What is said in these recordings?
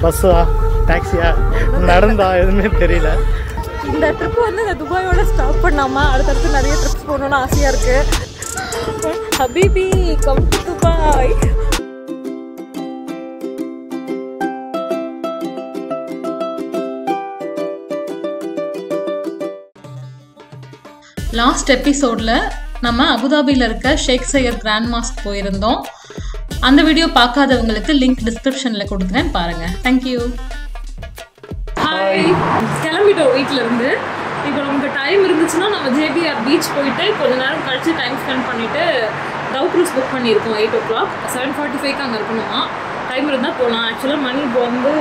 பஸ்ஸா டாக்ஸியா நடந்தா எதுவுமே தெரியல. இந்த ட்ரிப் வந்து இந்த துபாயோட ஸ்டாப் பண்ணாமல் அடுத்தடுத்து நிறைய ட்ரிப்ஸ் போகணுன்னு ஆசையாக இருக்குது. ஹபீபி கம் டு துபாய். லாஸ்ட் எபிசோடில் நம்ம அபுதாபியில் இருக்க ஷேக் சையத் கிராண்ட் மாஸ்க் போயிருந்தோம். அந்த வீடியோ பார்க்காதவங்களுக்கு லிங்க் டிஸ்கிரிப்ஷனில் கொடுக்குறேன், பாருங்கள். தேங்க்யூ. ஹாய், கிளம்பிட்டோம் வீட்டிலேருந்து. இப்போ நமக்கு டைம் இருந்துச்சுன்னா நம்ம ஜேபிஆர் பீச் போயிட்டு கொஞ்ச நேரம் கழிச்சு டைம் ஸ்பெண்ட் பண்ணிவிட்டு டவ் க்ரூஸ் புக் பண்ணியிருக்கோம். 8 o'clock 7:45 அங்கே இருக்கணுமா. டைம் இருந்தால் போகலாம். ஆக்சுவலாக மணி இப்போ வந்து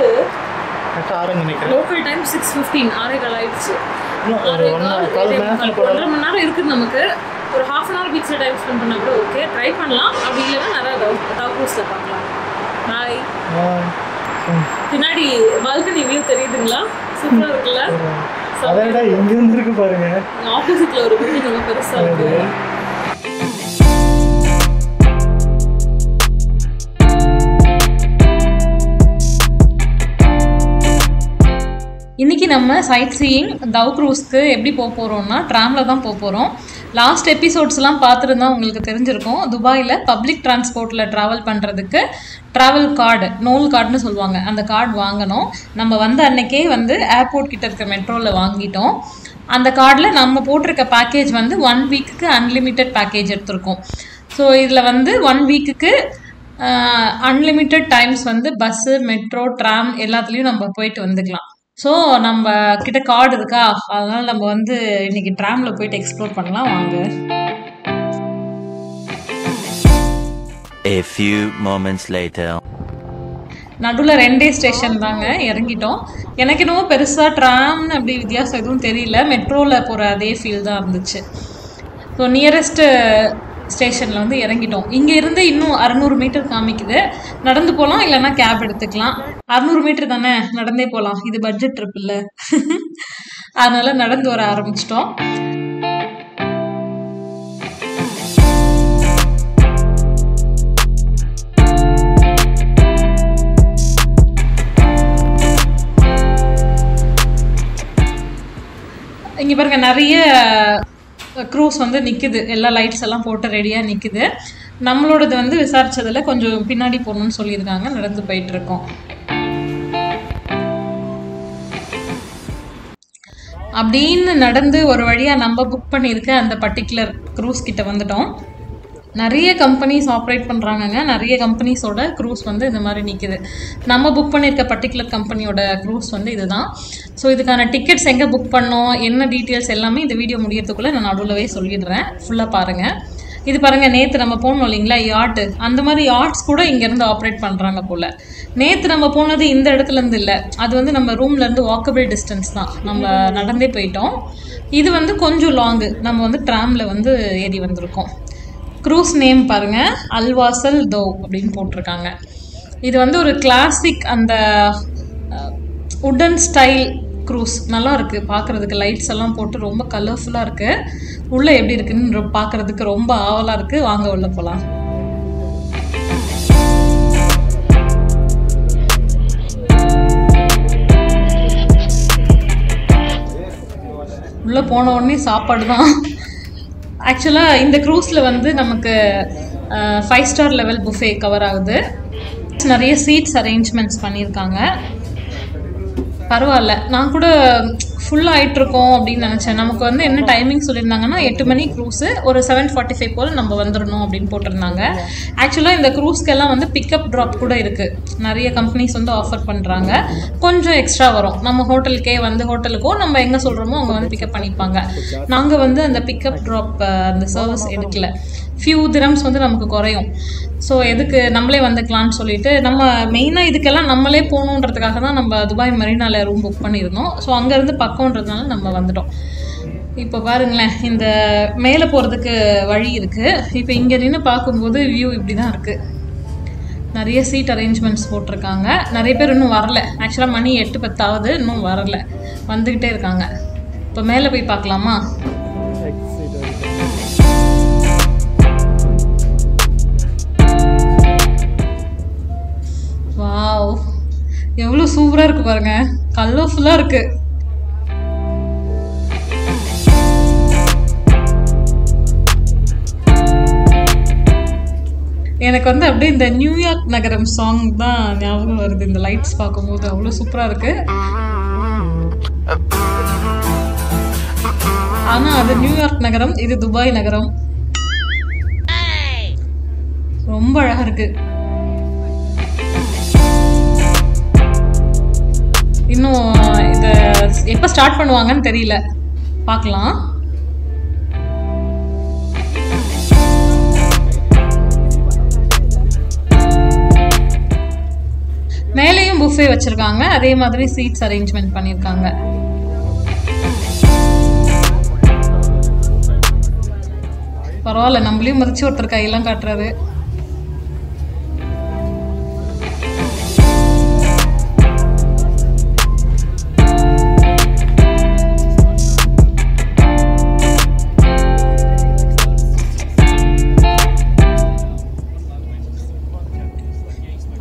லோக்கல் டைம் 6:15 6:15 ஆயிடுச்சு. 1.5 மணி நேரம் இருக்குது நமக்கு. ஒரு ½ hour பீச்சில் டைம் ஸ்பெண்ட் பண்ணால் கூட ஓகே, ட்ரை பண்ணலாம். அப்படி இல்லைன்னா நிறையா டவ் க்ரூஸில் பார்க்கலாம். பாய். பின்னாடி பால்கனி வியூ தெரியுதுங்களா? சூப்பராக இருக்குல்ல? அதோட இங்க இருக்கு பாருங்க. ஆப்போசிட்ல ஒரு பில்டிங் ரொம்ப பெருசா இருக்கு. இன்னைக்கு நம்ம சைட் சீயிங் டவ் க்ரூஸ்க்கு எப்படி போக போகிறோம்னா ட்ராமில் தான் போக போகிறோம். லாஸ்ட் எபிசோட்ஸ்லாம் பார்த்துருந்தா உங்களுக்கு தெரிஞ்சிருக்கும். துபாயில் பப்ளிக் டிரான்ஸ்போர்ட்டில் ட்ராவல் பண்ணுறதுக்கு ட்ராவல் கார்டு, நோல் கார்டுன்னு சொல்லுவாங்க, அந்த கார்டு வாங்கணும். நம்ம வந்த அன்னைக்கே வந்து ஏர்போர்ட் கிட்ட இருக்க மெட்ரோவில் வாங்கிட்டோம். அந்த கார்டில் நம்ம போட்டிருக்க பேக்கேஜ் வந்து 1 வீக்குக்கு அன்லிமிட்டெட் பேக்கேஜ் எடுத்திருக்கோம். ஸோ இதில் வந்து 1 வீக்குக்கு அன்லிமிட்டெட் டைம்ஸ் வந்து பஸ்ஸு, மெட்ரோ, ட்ராம் எல்லாத்துலேயும் நம்ம போயிட்டு வந்துக்கலாம். ஸோ நம்ம கிட்ட கார்டு இருக்கா, அதனால் நம்ம வந்து இன்னைக்கு ட்ராமில் போயிட்டு எக்ஸ்ப்ளோர் பண்ணலாம், வாங்க. A few moments later. நடுவில் 2 ஸ்டேஷன் தாங்க இறங்கிட்டோம். எனக்கு என்னவோ பெருசாக ட்ராம்னு அப்படி வித்தியாசம் எதுவும் தெரியல. மெட்ரோவில் போகிற அதே ஃபீல் தான் இருந்துச்சு. ஸோ நியரஸ்ட்டு ஸ்டேஷனில் வந்து இறங்கிட்டோம். இங்கே இருந்து இன்னும் 600 மீட்டர் காமிக்குது. நடந்து போகலாம், இல்லைன்னா கேப் எடுத்துக்கலாம். 600 மீட்டர் தானே, நடந்தே போகலாம். இது பட்ஜெட் ட்ரிப் இல்லை, அதனால் நடந்து வர ஆரம்பிச்சிட்டோம். இங்கே பாருங்க, நிறைய க்ரூஸ் வந்து நிற்குது. எல்லா லைட்ஸ் எல்லாம் போட்டு ரெடியாக நிற்குது. நம்மளோடது வந்து விசாரிச்சதில் கொஞ்சம் பின்னாடி போகணுன்னு சொல்லியிருக்காங்க. நடந்து போயிட்டுருக்கோம். அப்படின்னு நடந்து ஒரு வழியாக நம்ம புக் பண்ணியிருக்க அந்த பர்டிகுலர் க்ரூஸ் கிட்ட வந்துட்டோம். நிறைய கம்பெனிஸ் ஆப்ரேட் பண்ணுறாங்கங்க. நிறைய கம்பெனிஸோட க்ரூஸ் வந்து இந்த மாதிரி நிற்குது. நம்ம புக் பண்ணியிருக்க பர்டிகுலர் கம்பெனியோட க்ரூஸ் வந்து இதுதான். ஸோ இதுக்கான டிக்கெட்ஸ் எங்கே புக் பண்ணோம், என்ன டீட்டெயில்ஸ் எல்லாமே இந்த வீடியோ முடியறதுக்குள்ளே நான் நடுவில்வே சொல்லிடுறேன். ஃபுல்லாக பாருங்கள். இது பாருங்கள், நேற்று நம்ம போனோம் இல்லைங்களா யாட்டு, அந்த மாதிரி யாட்ஸ் கூட இங்கேருந்து ஆப்ரேட் பண்ணுறாங்க போல். நேற்று நம்ம போனது இந்த இடத்துலேருந்து இல்லை, அது வந்து நம்ம ரூம்லேருந்து வாக்கபிள் டிஸ்டன்ஸ் தான், நம்ம நடந்தே போயிட்டோம். இது வந்து கொஞ்சம் லாங்கு, நம்ம வந்து ட்ராமில் வந்து ஏறி வந்திருக்கோம். க்ரூஸ் நேம் பாருங்கள், அல்வாசல் தோவ் அப்படின்னு போட்டிருக்காங்க. இது வந்து ஒரு கிளாசிக் அந்த உடன் ஸ்டைல் க்ரூஸ். நல்லா இருக்குது பார்க்குறதுக்கு. லைட்ஸ் எல்லாம் போட்டு ரொம்ப கலர்ஃபுல்லாக இருக்குது. உள்ளே எப்படி இருக்குன்னு பார்க்குறதுக்கு ரொம்ப ஆவலாக இருக்குது. வாங்க உள்ளே போகலாம். உள்ளே போன உடனே சாப்பாடு தான். ஆக்சுவலாக இந்த க்ரூஸில் வந்து நமக்கு 5 ஸ்டார் லெவல் புஃபே கவர் ஆகுது. நிறைய சீட்ஸ் அரேஞ்ச்மெண்ட்ஸ் பண்ணியிருக்காங்க. பரவாயில்ல, நான் கூட ஃபுல்லாக ஆகிட்ருக்கோம் அப்படின்னு நினச்சேன். நமக்கு வந்து என்ன டைமிங் சொல்லியிருந்தாங்கன்னா 8 மணி க்ரூஸு, ஒரு 7:45 போல் நம்ம வந்துடணும் அப்படின்னு போட்டிருந்தாங்க. ஆக்சுவலாக இந்த க்ரூஸ்க்கெல்லாம் வந்து பிக்கப் ட்ராப் கூட இருக்குது. நிறைய கம்பெனிஸ் வந்து ஆஃபர் பண்ணுறாங்க. கொஞ்சம் எக்ஸ்ட்ரா வரும். நம்ம ஹோட்டலுக்கே வந்து ஹோட்டலுக்கோ நம்ம எங்கே சொல்கிறோமோ அவங்க வந்து பிக்கப் பண்ணிப்பாங்க. நாங்கள் வந்து அந்த பிக்கப் ட்ராப் அந்த சர்வீஸ் எடுக்கல. ஃபியூ திரம்ஸ் வந்து நமக்கு குறையும். ஸோ எதுக்கு நம்மளே வந்துக்கலான்னு சொல்லிட்டு நம்ம மெயினாக இதுக்கெல்லாம் நம்மளே போகணுன்றதுக்காக தான் நம்ம துபாய் மெரினாவில் ரூம் புக் பண்ணியிருந்தோம். ஸோ அங்கேருந்து பக்கம்ன்றதுனால நம்ம வந்துட்டோம். இப்போ பாருங்களேன், இந்த மேலே போகிறதுக்கு வழி இருக்குது. இப்போ இங்கே நின்று பார்க்கும்போது வியூ இப்படி தான் இருக்குது. நிறைய சீட் அரேஞ்ச்மெண்ட்ஸ் போட்டிருக்காங்க. நிறைய பேர் இன்னும் வரல. ஆக்சுவலாக மணி 8:10 ஆகுது, இன்னும் வரல, வந்துக்கிட்டே இருக்காங்க. இப்போ மேலே போய் பார்க்கலாமா? வாவ், எவ்வளோ சூப்பரா இருக்கு பாருங்க, கலர்ஃபுல்லா இருக்கு. எனக்கு வந்து அப்படியே இந்த நியூயார்க் நகரம் சாங் தான் ஞாபகம் வருது இந்த லைட்ஸ் பார்க்கும்போது. அவ்வளோ சூப்பரா இருக்கு. ஆனா அது நியூயார்க் நகரம், இது துபாய் நகரம். ரொம்ப அழகா இருக்கு. இன்னும் இத எப்ப ஸ்டார்ட் பண்ணுவாங்கன்னு தெரியல, பார்க்கலாம். மேலேயும் புஃபே வச்சிருக்காங்க, அதே மாதிரி சீட்ஸ் அரேஞ்ச்மெண்ட் பண்ணிருக்காங்க. பரவாயில்ல, நம்மளையும் மதிச்சு ஒருத்தர் கையெல்லாம் காட்டுறாரு.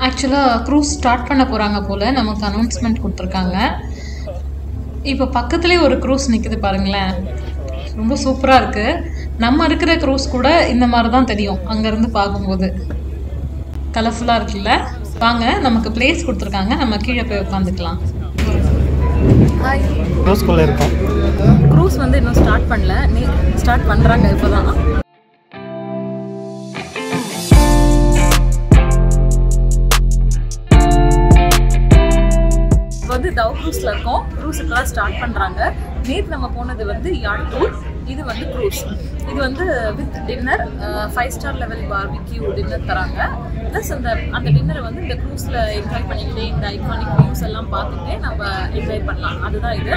ஆக்சுவலாக க்ரூஸ் ஸ்டார்ட் பண்ண போகிறாங்க போல், நமக்கு அனௌன்ஸ்மெண்ட் கொடுத்துருக்காங்க. இப்போ பக்கத்துலேயே ஒரு க்ரூஸ் நிற்குது பாருங்களேன், ரொம்ப சூப்பராக இருக்குது. நம்ம இருக்கிற க்ரூஸ் கூட இந்த மாதிரி தான் தெரியும் அங்கேருந்து பார்க்கும்போது. கலர்ஃபுல்லாக இருக்குல்ல. வாங்க, நமக்கு பிளேஸ் கொடுத்துருக்காங்க, நம்ம கீழே போய் உட்காந்துக்கலாம். க்ரூஸ்குள்ளே இருக்கோம். க்ரூஸ் வந்து இன்னும் ஸ்டார்ட் பண்ணல, ஸ்டார்ட் பண்ணுறாங்க இப்போ தான். வந்து தவ் க்ரூஸில் இருக்கோம். க்ரூஸ் இப்போ ஸ்டார்ட் பண்ணுறாங்க. நேற்று நம்ம போனது வந்து யாட் டூர், இது வந்து க்ரூஸ். இது வந்து with dinner, 5 star level barbecue dinner தராங்க. ப்ளஸ் அந்த டின்னரை வந்து இந்த க்ரூஸில் என்ஜாய் பண்ணிக்கிட்டே இந்த ஐகானிக் வியூஸ் எல்லாம் பார்த்துக்கிட்டே நம்ம என்ஜாய் பண்ணலாம். அதுதான் இது.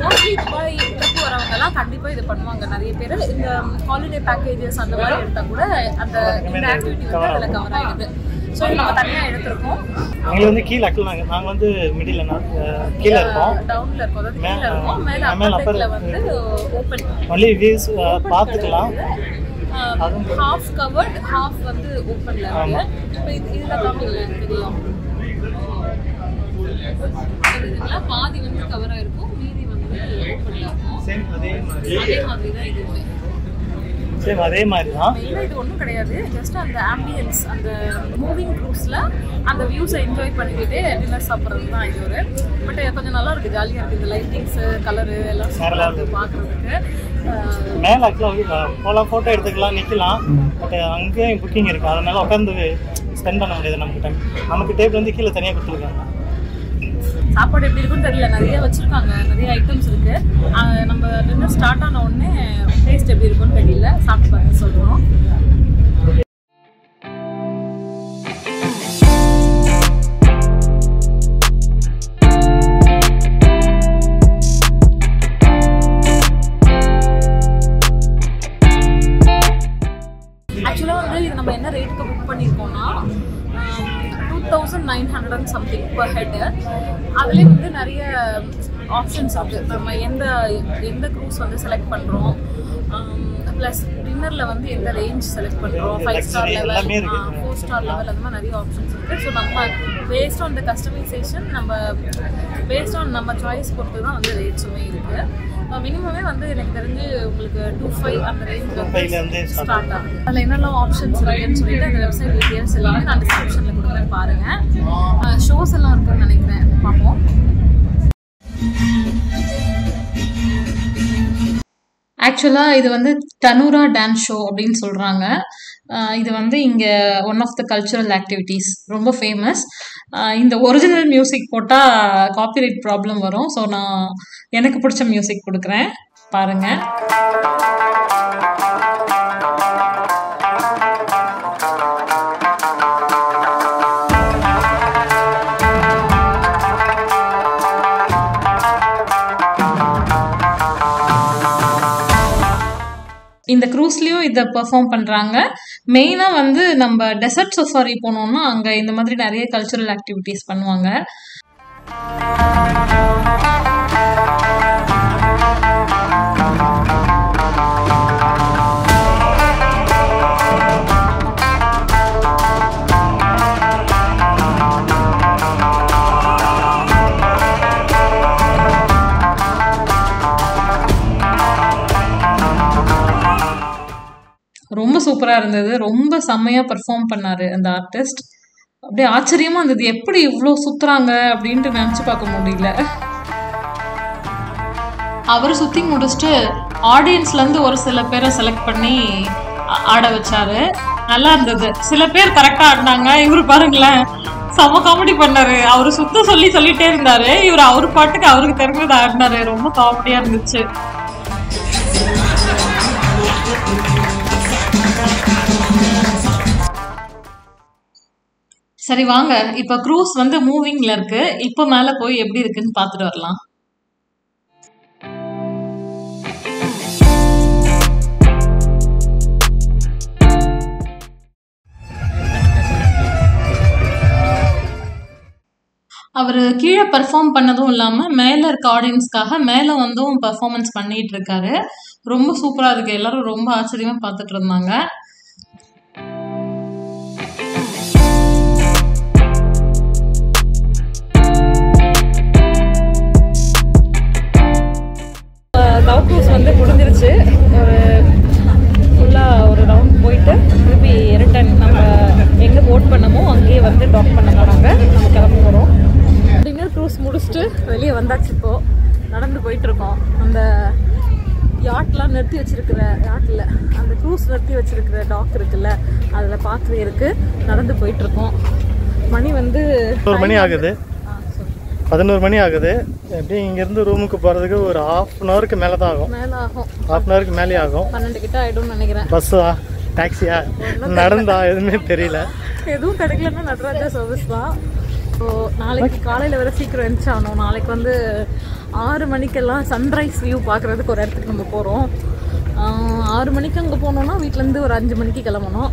மோஸ்ட்லி துபாய் ட்ரிப் வரவங்கலாம் கண்டிப்பாக இது பண்ணுவாங்க. நிறைய பேர் இந்த ஹாலிடே பேக்கேஜஸ் அந்த மாதிரி எடுத்தால் கூட இந்த ஆக்டிவிட்டி வந்து அதில் கவர் ஆகிடுது. ஸோ நம்ம தனியாக எடுத்திருக்கோம். எங்களுக்கு வந்து கீழே நாங்கள் வந்து மிடில் கீழே இருக்கோம், டவுனில் இருக்கோம், அதாவது கீழே இருக்கோம். மேலே அப்பரில் வந்து ஓப்பன் ஒன்லி வியூஸ் பார்த்துக்கலாம். ஹாஃப் கவர்ட், ஹாஃப் வந்து ஓப்பனில் இருக்கு. இப்போ இதில் காமிக்கல தெரியும், இதுங்களா பாதி வந்து கவர் ஆகிருக்கும், மீதி வந்து ஓப்பனில் இருக்கும். அதே மாதிரி தான் இது. சேம் அதே மாதிரி தான். மெயினாக இது ஒன்றும் கிடையாது, ஜஸ்ட் அந்த ஆம்பியன்ஸ், அந்த மூவிங் க்ரூஸில் அந்த வியூஸை என்ஜாய் பண்ணிக்கிட்டே டின்னர் சாப்பிட்றது தான் இது ஒரு. பட் கொஞ்சம் நல்லா இருக்குது, ஜாலியாக இருக்குது. இந்த லைட்டிங்ஸு, கலரு எல்லாம் சூப்பராக இருக்குது பார்க்குறதுக்கு. மேலே ஆக்சுவலாக போகலாம், ஃபோட்டோ எடுத்துக்கலாம், நிற்கலாம். பட் அங்கேயும் புக்கிங் இருக்குது, அதனால உட்காந்து ஸ்பெண்ட் பண்ண முடியாது நமக்கு டைம். நமக்கு டேபிள் வந்து கீழே தனியாக கொடுத்துருக்காங்க. சாப்பாடு எப்படி இருக்குன்னு தெரியல, நிறைய வச்சுருக்காங்க, நிறைய ஐட்டம்ஸ் இருக்குது. நம்ம டின்னர் ஸ்டார்ட் ஆன உடனே டேஸ்ட் எப்படி இருக்குன்னு தெரியல, சாப்பிட்டு பார்த்து சொல்கிறோம். ஆக்சுவலாக வந்து இது நம்ம என்ன ரேட்டுக்கு புக் பண்ணியிருக்கோம்னா 2900 something per head. அதுலேயே வந்து நிறைய ஆப்ஷன்ஸ் இருக்குது. நம்ம எந்த க்ரூஸ் வந்து செலக்ட் பண்ணுறோம், ப்ளஸ் டின்னரில் வந்து எந்த ரேஞ்ச் செலக்ட் பண்ணுறோம், 5 ஸ்டார் லெவல், 4 ஸ்டார் லெவல், அந்த மாதிரி நிறைய ஆப்ஷன்ஸ் இருக்குது. ஸோ நம்ம based on the customisation, based on நம்ம சாய்ஸ் பொறுத்து தான் வந்து ரேட்ஸுமே இருக்குது. மினிமமே வந்து எனக்கு தெரிஞ்சு உங்களுக்கு 25 அந்த ரேஞ்சில் ஸ்டார்ட் ஆகுது. அதில் என்னெல்லாம் ஆப்ஷன்ஸ் இருக்குன்னு சொல்லிட்டு அந்த வெப்சைட் டீட்டெயில்ஸ் எல்லாமே நான் டிஸ்கிரிப்ஷனில் கொடுக்குறேன் பாருங்கள். ஷோஸ் எல்லாம் இருக்குன்னு நினைக்கிறேன், பார்ப்போம். ஆக்சுவலாக இது வந்து தனூரா டான்ஸ் ஷோ அப்படின்னு சொல்கிறாங்க. இது வந்து இங்கே one of the cultural activities, ரொம்ப ஃபேமஸ். இந்த ஒரிஜினல் மியூசிக் போட்டால் காப்பிரைட் ப்ராப்ளம் வரும். ஸோ நான் எனக்கு பிடிச்ச மியூசிக் கொடுக்குறேன், பாருங்கள். இந்த க்ரூஸ்லேயும் இதை பெர்ஃபார்ம் பண்ணுறாங்க. மெயினாக வந்து நம்ம டெசர்ட் சஃபாரி போனோம்னா அங்கே இந்த மாதிரி நிறைய கல்ச்சுரல் ஆக்டிவிட்டீஸ் பண்ணுவாங்க. சூப்பராக இருந்தது. ரொம்ப செம்மையாக பெர்ஃபார்ம் பண்ணார் அந்த ஆர்டிஸ்ட். அப்படியே ஆச்சரியமாக இருந்தது, எப்படி இவ்வளோ சுற்றுறாங்க அப்படின்ட்டு நினச்சி பார்க்க முடியல. அவர் சுற்றி முடிச்சுட்டு ஆடியன்ஸ்லேருந்து ஒரு சில பேரை செலக்ட் பண்ணி ஆட வச்சாரு. நல்லா இருந்தது. சில பேர் கரெக்டாக ஆடினாங்க. இவர் பாருங்களேன், செம காமெடி பண்ணாரு. அவரு சுத்த சொல்லிட்டே இருந்தாரு. இவர் அவர் பாட்டுக்கு அவருக்கு தெரிஞ்சது ஆடினாரு. ரொம்ப காமெடியா இருந்துச்சு. சரி வாங்க, இப்ப க்ரூஸ் வந்து மூவிங்ல இருக்கு. இப்ப மேல போய் எப்படி இருக்குன்னு பாத்துட்டு வரலாம். அவர் கீழே பெர்ஃபார்ம் பண்ணதும் இல்லாமல் மேலே இருக்க ஆடியன்ஸ்க்காக மேலே வந்தும் பெர்ஃபார்மன்ஸ் பண்ணிட்டு இருக்காரு. ரொம்ப சூப்பராக இருக்கு. எல்லாரும் ரொம்ப ஆச்சரியமாக பார்த்துட்டு இருந்தாங்க. லவ் க்ரூஸ் வந்து முடிஞ்சிருச்சு. ஃபுல்லாக ஒரு ரவுண்ட் போயிட்டு திருப்பி ரிட்டன் நம்ம எங்கே போட் பண்ணமோ அங்கேயே வந்து டாக் பண்ண போகிறாங்க. நம்ம கிளம்ப போகிறோம். டின்னர் க்ரூஸ் முடிச்சுட்டு வெளியே வந்தாச்சு. இப்போது நடந்து போயிட்டுருக்கோம். அந்த யாட்லாம் நிறுத்தி வச்சிருக்கிற யாட்டில் அந்த க்ரூஸ் நிறுத்தி வச்சிருக்கிற டாக் இருக்குல்ல, அதில் பார்க்கவே இருக்குது. நடந்து போயிட்டுருக்கோம். மணி வந்து 11 மணி ஆகுது. 11 மணி ஆகுது. எப்படி இங்கேருந்து ரூமுக்கு போகிறதுக்கு ஒரு ½ மேலே தான் ஆகும். ½ மேலே ஆகும். 12 கிட்ட ஆகிடும்னு நினைக்கிறேன். பஸ்ஸா டாக்ஸியா நடந்தா எதுவுமே தெரியல. எதுவும் கிடைக்கலன்னா நடராஜா சர்வீஸ் தான். ஸோ நாளைக்கு காலையில் வர சீக்கிரம் எழுந்தாகணும். நாளைக்கு வந்து 6 மணிக்கெல்லாம் சன்ரைஸ் வியூ பார்க்குறதுக்கு ஒரு இடத்துக்கு நம்ம போகிறோம். 6 மணிக்கு அங்கே போனோம்னா வீட்டிலேருந்து ஒரு 5 மணிக்கு கிளம்பணும்.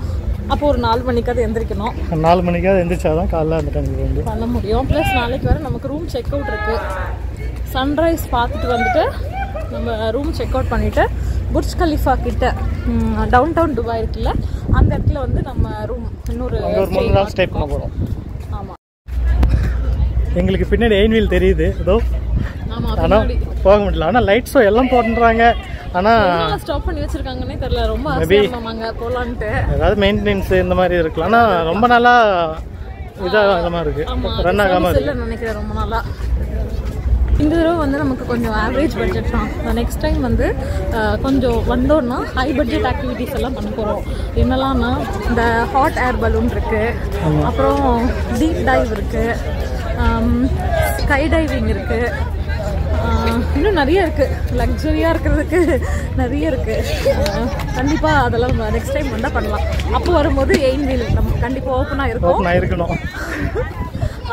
அப்போ ஒரு 4 மணிக்காவது எந்திரிக்கணும். 4 மணிக்காவது எந்திரிச்சாதான் காலைல அந்த டைமுக்கு வந்து பண்ண முடியும். ப்ளஸ் நாளைக்கு வர நமக்கு ரூம் செக் அவுட் இருக்குது. சன்ரைஸ் பார்த்துட்டு வந்துட்டு நம்ம ரூம் செக் அவுட் பண்ணிவிட்டு புர்ஜ் கலிஃபா கிட்ட டவுன் டவுன் துபாய் இருக்குல்ல, அந்த இடத்துல வந்து நம்ம ரூம் இன்னொரு 3 நாள் ஸ்டே பண்ண போகிறோம். ஆமாம். எங்களுக்கு பின்னாடி எயின்வீல் தெரியுது ஏதோ. ஆமாம், ஆனால் போக முடியல. ஆனால் லைட் ஷோ எல்லாம் போடுறாங்க. ஆனால் ஸ்டாப் பண்ணி வச்சிருக்காங்கன்னே தெரியல. ரொம்ப ஆசையாங்க போகலான்ட்டு. ஏதாவது மெயின்டெனன்ஸ் இந்த மாதிரி இருக்கலாம். ஆனால் ரொம்ப நாளா இதாகமா இருக்கு, ரன் ஆகாம இருக்கு நினைக்கிறேன் ரொம்ப நாளா. இந்த தடவை வந்து நமக்கு கொஞ்சம் ஆவரேஜ் பட்ஜெட் தான். நெக்ஸ்ட் டைம் வந்து கொஞ்சம் வந்தோன்னா ஹை பட்ஜெட் ஆக்டிவிட்டீஸ் எல்லாம் பண்ண போகிறோம். என்னெல்லாம்னா இந்த ஹாட் ஏர் பலூன் இருக்குது, அப்புறம் டீப் டைவ் இருக்குது, ஸ்கை டைவிங் இருக்குது, இன்னும் நிறைய இருக்குது. லக்ஸரியாக இருக்கிறதுக்கு நிறைய இருக்குது. கண்டிப்பாக அதெல்லாம் நெக்ஸ்ட் டைம் வந்தால் பண்ணலாம். அப்போ வரும்போது எயின்வீல் நம்ம கண்டிப்பாக ஓப்பனாக இருக்கணும்.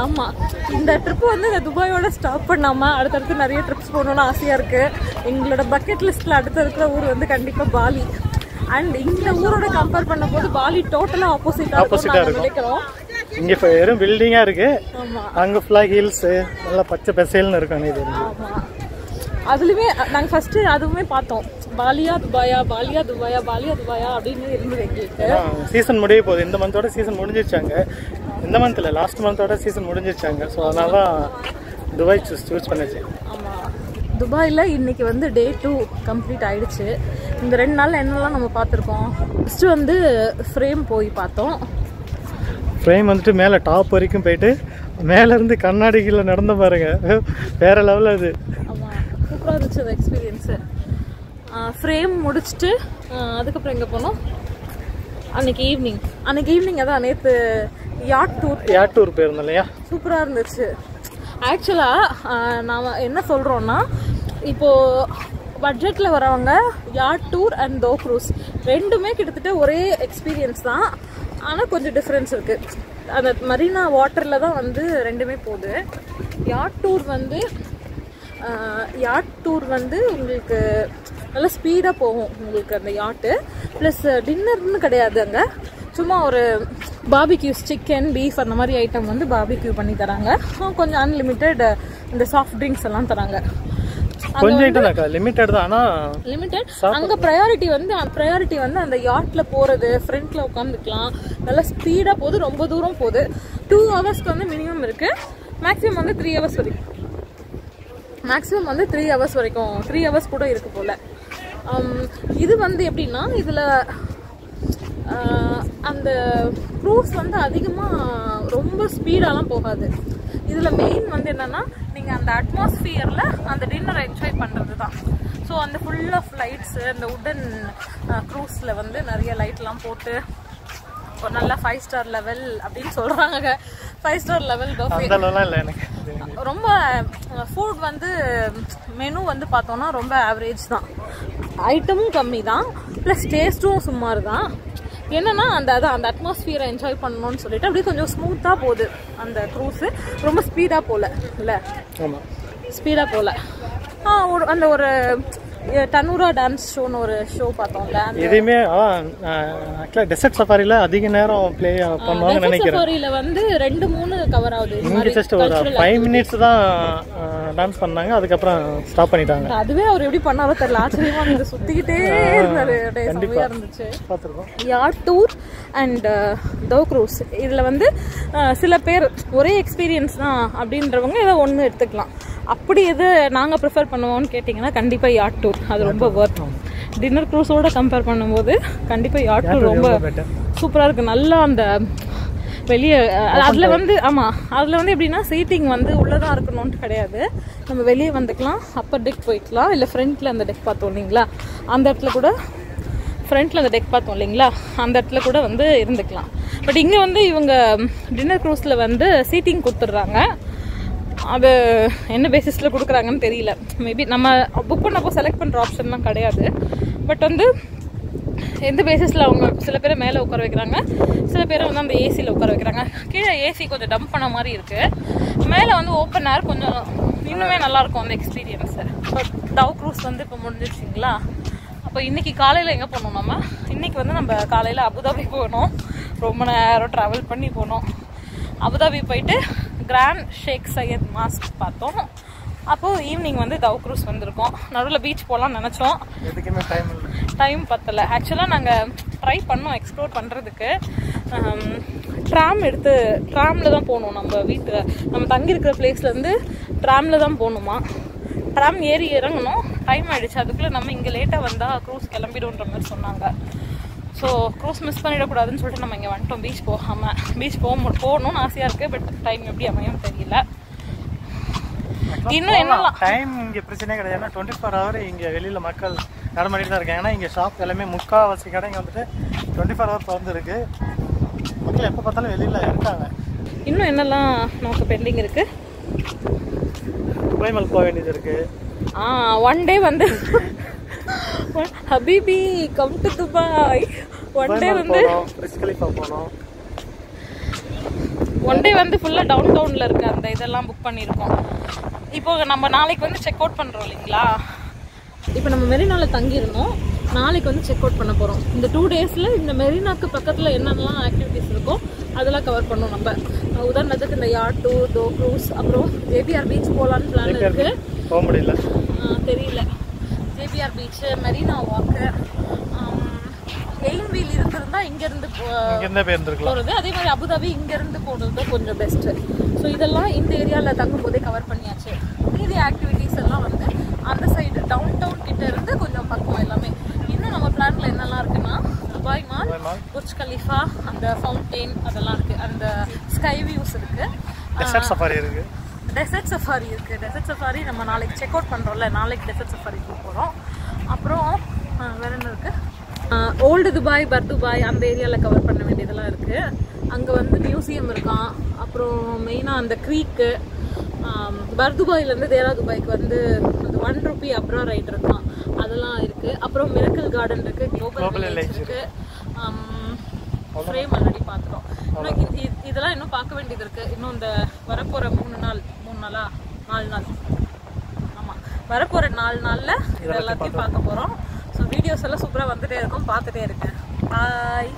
ஆமாம், இந்த ட்ரிப்பு வந்து இந்த துபாயோட ஸ்டாப் பண்ணாமல் அடுத்தடுத்து நிறைய ட்ரிப்ஸ் போகணுன்னு ஆசையாக இருக்குது. எங்களோட பக்கெட் லிஸ்ட்டில் அடுத்த இருக்கிற ஊர் வந்து கண்டிப்பாக பாலி. அண்ட் இந்த ஊரோட கம்பேர் பண்ணும் போது பாலி டோட்டலாக ஆப்போசிட்டாக நினைக்கிறோம். இங்கே வெறும் பில்டிங்காக இருக்குது, அங்கே ஃபுல்லாக ஹில்ஸு நல்லா பச்சை பசேல்னு இருக்கும். இது ஆமாம், அதுலேயுமே நாங்கள் ஃபஸ்ட்டு அதுவுமே பார்த்தோம். பாலியா துபாயா அப்படின்னு இருந்தது எங்களுக்கு. சீசன் முடிய போகுது. இந்த மந்தோட சீசன் முடிஞ்சிருச்சாங்க. இந்த மந்த் இல்லை, லாஸ்ட் மந்தோட சீசன் முடிஞ்சிருச்சாங்க. ஸோ அதனால தான் துபாய் சூஸ் பண்ணிச்சு. ஆமாம், துபாயில் இன்னைக்கு வந்து Day 2 கம்ப்ளீட் ஆயிடுச்சு. இந்த 2 நாளில் என்னெல்லாம் நம்ம பார்த்துருக்கோம். ஃபஸ்ட்டு வந்து ஃப்ரேம் போய் பார்த்தோம். ஃப்ரேம் வந்துட்டு மேலே டாப் வரைக்கும் போயிட்டு மேலேருந்து கண்ணாடிகளில் நடந்த பாருங்க, வேற லெவலில் அது. ஆமாம், சூப்பராக இருந்துச்சு அந்த எக்ஸ்பீரியன்ஸு. ஃப்ரேம் முடிச்சுட்டு அதுக்கப்புறம் எங்கே போனோம்? அன்னைக்கு ஈவினிங் அதான் நேற்று யாட் டூர் போயிருந்தோம் இல்லையா? சூப்பராக இருந்துச்சு. ஆக்சுவலாக நாம் என்ன சொல்கிறோன்னா, இப்போது பட்ஜெட்டில் வரவங்க யாட் டூர் அண்ட் தோ க்ரூஸ் ரெண்டுமே கிட்டத்தட்ட ஒரே எக்ஸ்பீரியன்ஸ் தான். ஆனால் கொஞ்சம் டிஃப்ரென்ஸ் இருக்குது. அந்த மரீனா வாட்டரில் தான் வந்து ரெண்டுமே போகுது. யாட் டூர் வந்து உங்களுக்கு நல்லா ஸ்பீடாக போகும் உங்களுக்கு அந்த யாட்டு. ப்ளஸ் டின்னர்னு கிடையாது, அங்கே சும்மா ஒரு பார்பிக்யூஸ், சிக்கன், பீஃப் அந்த மாதிரி ஐட்டம் வந்து பார்பிக்யூ பண்ணி தராங்க. கொஞ்சம் அன்லிமிட்டெட் இந்த சாஃப்ட் ட்ரிங்க்ஸ் எல்லாம் தராங்க. கொஞ்சம் லிமிட்டட் தான். ஆனால் லிமிட்டட். அங்கே ப்ரையாரிட்டி வந்து அந்த யாட்ல போகிறது, ஃப்ரண்ட்ல உட்காந்துக்கலாம். நல்லா ஸ்பீடாக போகுது, ரொம்ப தூரம் போகுது. 2 ஹவர்ஸ்க்கு வந்து மினிமம் இருக்குது. மேக்ஸிமம் வந்து 3 ஹவர்ஸ் வரைக்கும். 3 ஹவர்ஸ் கூட இருக்கு போல். இது வந்து எப்படின்னா, இதில் அந்த க்ரூஸ் வந்து அதிகமாக ரொம்ப ஸ்பீடாலாம் போகாது. இதில் மெயின் வந்து என்னென்னா நீங்கள் அந்த அட்மாஸ்ஃபியரில் அந்த டின்னரை என்ஜாய் பண்ணுறது தான். ஸோ அந்த ஃபுல் ஆஃப் லைட்ஸு, அந்த உடன் க்ரூஸில் வந்து நிறைய லைட்லாம் போட்டு ஒரு நல்ல 5 ஸ்டார் லெவல் அப்படின்னு சொல்கிறாங்க. 5 ஸ்டார் லெவல் ரொம்ப ஃபுட் வந்து மெனு வந்து பார்த்தோன்னா ரொம்ப ஆவரேஜ் தான். ஐட்டமும் கம்மி தான், ப்ளஸ் டேஸ்ட்டும் சுமார் தான். என்னன்னா அந்த அட்மாஸ்ஃபியரை என்ஜாய் பண்ணணும்னு சொல்லிட்டு அப்படியே கொஞ்சம் ஸ்மூத்தாக போகுது அந்த க்ரூஸு. ரொம்ப ஸ்பீடாக போகல, இல்லை ஸ்பீடாக போகல. அந்த ஒரு தனுரா டான்ஸ் ஷோன்னு ஒரு ஷோ பார்த்தோம்ல, எதையுமே டெசர்ட் சஃபாரில அதிக நேரம் ப்ளே பண்ணுவாங்க நினைக்கிறேன். சஃபாரில வந்து 2-3 கவர் ஆகுது. இங்க ஜஸ்ட் ஒரு 5 மினிட்ஸ் தான் டான்ஸ் பண்ணாங்க, அதுக்கப்புறம் ஸ்டாப் பண்ணிட்டாங்க. அதுவே அவர் எப்படி பண்ணாரோ தெரியல, ஆச்சரியமா இருந்துச்சு. சுத்திக்கிட்டே இருந்தாரு, செமையா இருந்துச்சு. பாத்துறோம் யாட் டூர் அண்ட் தோ க்ரூஸ். இதுல வந்து சில பேர் ஒரே எக்ஸ்பீரியன்ஸ் தான் அப்படின்றவங்க ஏதோ ஒன்று எடுத்துக்கலாம். அப்படி எது நாங்கள் ப்ரிஃபர் பண்ணுவோம்னு கேட்டிங்கன்னா கண்டிப்பாக யாட் டூர். அது ரொம்ப ஒர்த். டின்னர் க்ரூஸோட கம்பேர் பண்ணும்போது கண்டிப்பாக யாட் டூர் ரொம்ப சூப்பராக இருக்குது. நல்லா அந்த வெளியே அதில் வந்து அதில் வந்து எப்படின்னா சீட்டிங் வந்து உள்ளே தான் இருக்கணும்னு கிடையாது. நம்ம வெளியே வந்துக்கலாம், அப்பர் டெக் போய்க்கலாம், இல்லை ஃப்ரண்ட்டில் அந்த டெக் பார்த்தோம் இல்லைங்களா, அந்த இடத்துல கூட ஃப்ரண்ட்டில் அந்த டெக் பார்த்தோம் இல்லைங்களா, அந்த இடத்துல கூட வந்து இருந்துக்கலாம். பட் இங்கே வந்து இவங்க டின்னர் க்ரூஸில் வந்து சீட்டிங் கொடுத்துட்றாங்க. அது என்ன பேசிஸில் கொடுக்குறாங்கன்னு தெரியல. மேபி நம்ம புக் பண்ணப்போ செலக்ட் பண்ணுற ஆப்ஷன்லாம் கிடையாது. பட் வந்து எந்த பேசிஸில் அவங்க சில பேரை மேலே உட்கார வைக்கிறாங்க, சில பேரை வந்து அந்த ஏசியில் உட்கார வைக்கிறாங்க. கீழே ஏசி கொஞ்சம் டம்ப் பண்ண மாதிரி இருக்குது, மேலே வந்து ஓப்பன் ஏர் கொஞ்சம் இன்னுமே நல்லாயிருக்கும் அந்த எக்ஸ்பீரியன்ஸு. டவ் க்ரூஸ் வந்து இப்போ முடிஞ்சிருச்சிங்களா. அப்போ இன்றைக்கி காலையில் எங்கே போகணும்? இன்றைக்கி வந்து நம்ம காலையில் அபுதாபி போகணும். ரொம்ப நேரம் ட்ராவல் பண்ணி போனோம். அபுதாபி போயிட்டு கிராண்ட் ஷேக் சையத் மாஸ்க் பார்த்தோம். அப்போது ஈவினிங் வந்து தவ் க்ரூஸ் வந்திருக்கோம். நடுவில் பீச் போகலான்னு நினச்சோம், எதுக்குமே டைம் பத்தலை. ஆக்சுவலாக நாங்கள் ட்ரை பண்ணோம் எக்ஸ்ப்ளோர் பண்ணுறதுக்கு. ட்ராமில் தான் போகணும். நம்ம தங்கியிருக்கிற பிளேஸ்லேருந்து ட்ராமில் தான் போகணுமா. ட்ராம் ஏறி இறங்கணும், டைம் ஆகிடுச்சு. அதுக்குள்ளே நம்ம இங்கே லேட்டாக வந்தால் க்ரூஸ் கிளம்பிடுன்ற மாதிரி சொன்னாங்க. ஸோ க்ரூஸ் மிஸ் பண்ணிடக்கூடாதுன்னு சொல்லிட்டு நம்ம இங்கே வந்துட்டோம். பீச் போகாமல். பீச் போகணும்னு ஆசையாக இருக்குது, பட் டைம் எப்படி அமையும் தெரியல. இன்னும் என்னலாம் டைம் இங்கே பிரச்சனையே கிடையாது. ஏன்னா 24 ஹவர் இங்கே வெளியில் மக்கள் நடமாடிட்டு தான் இருக்காங்க. ஏன்னா இங்கே ஷாப் எல்லாமே முக்கால்வாசி கடை இங்கே வந்துட்டு 24 ஹவர் திறந்துருக்கு. மக்கள் எப்போ பார்த்தாலும் வெளியில் இருக்காங்க. இன்னும் என்னெல்லாம் நமக்கு பெண்டிங் இருக்குது? துபாய் மல் போக வேண்டியது இருக்குது. ஒன் டே வந்து ஹபீபி come to Dubai. One day வந்து போனோம். ஒன் டே வந்து ஃபுல்லாக டவுன் டவுனில் இருக்க அந்த இதெல்லாம் புக் பண்ணியிருக்கோம். இப்போ நம்ம நாளைக்கு வந்து செக் அவுட் பண்ணுறோம் இல்லைங்களா. இப்போ நம்ம மெரினாவில் தங்கியிருந்தோம், நாளைக்கு வந்து செக் அவுட் பண்ண போகிறோம். இந்த 2 டேஸில் இந்த மெரினாக்கு பக்கத்தில் என்னென்னலாம் ஆக்டிவிட்டீஸ் இருக்கோ அதெல்லாம் கவர் பண்ணோம். நம்ம உதாரணத்துக்கு இந்த யாட் டூர், தோ க்ரூஸ், அப்புறம் ஜேபிஆர் பீச் போகலான்னு பிளான் இருக்குது. போக முடியல, தெரியல. ஜேபிஆர் பீச்சு, மெரினா வாக்கு, எயின்வீல் இருந்திருந்தால் இங்கேருந்து போகிறது. அதே மாதிரி அபுதாபி இங்கேருந்து போகிறது கொஞ்சம் பெஸ்ட்டு. ஸோ இதெல்லாம் இந்த ஏரியாவில் தங்கும் போதே கவர் பண்ணியாச்சு. மீதி ஆக்டிவிட்டீஸ் எல்லாம் வந்து அந்த சைடு டவுன் டவுன் கிட்ட இருந்து கொஞ்சம் பக்கம் எல்லாமே. இன்னும் நம்ம பிளானில் என்னெல்லாம் இருக்குன்னா துபாய் மால், புர்ஜ் கலீஃபா, அந்த ஃபவுண்டெயின் அதெல்லாம் இருக்குது. அந்த ஸ்கை வியூஸ் இருக்குது. டெசர்ட் சஃபாரி இருக்குது. டெசர்ட் சஃபாரி நம்ம நாளைக்கு செக் அவுட் பண்ணுறோம்ல, நாளைக்கு டெசர்ட் சஃபாரி போகிறோம். அப்புறம் வேறு என்ன இருக்குது? ஓல்டு துபாய், பர்துபாய் அந்த ஏரியாவில் கவர் பண்ண வேண்டியதெல்லாம் இருக்குது. அங்கே வந்து மியூசியம் இருக்கான். அப்புறம் மெயினாக அந்த க்ரீக்கு, பர்துபாயிலேருந்து தேரா துபாய்க்கு வந்து அந்த 1 ரூபி அப்ரா ரைட் இருக்கான், அதெல்லாம் இருக்குது. அப்புறம் மிரக்கல் கார்டன் இருக்குது, குளோபல் வில்லேஜ் இருக்குது. ஃப்ரேம் ஆல்ரெடி பார்த்துட்டோம். இன்னும் இதெல்லாம் இன்னும் பார்க்க வேண்டியது இருக்குது. இன்னும் இந்த வரப்போகிற 4 நாள் ஆமாம், வரப்போகிற 4 நாளில் இது எல்லாத்தையும் பார்க்க போகிறோம். ஸோ வீடியோஸ் எல்லாம் சூப்பராக வந்துகிட்டே இருக்கும், பார்த்துட்டே இருக்கேன். பாய்.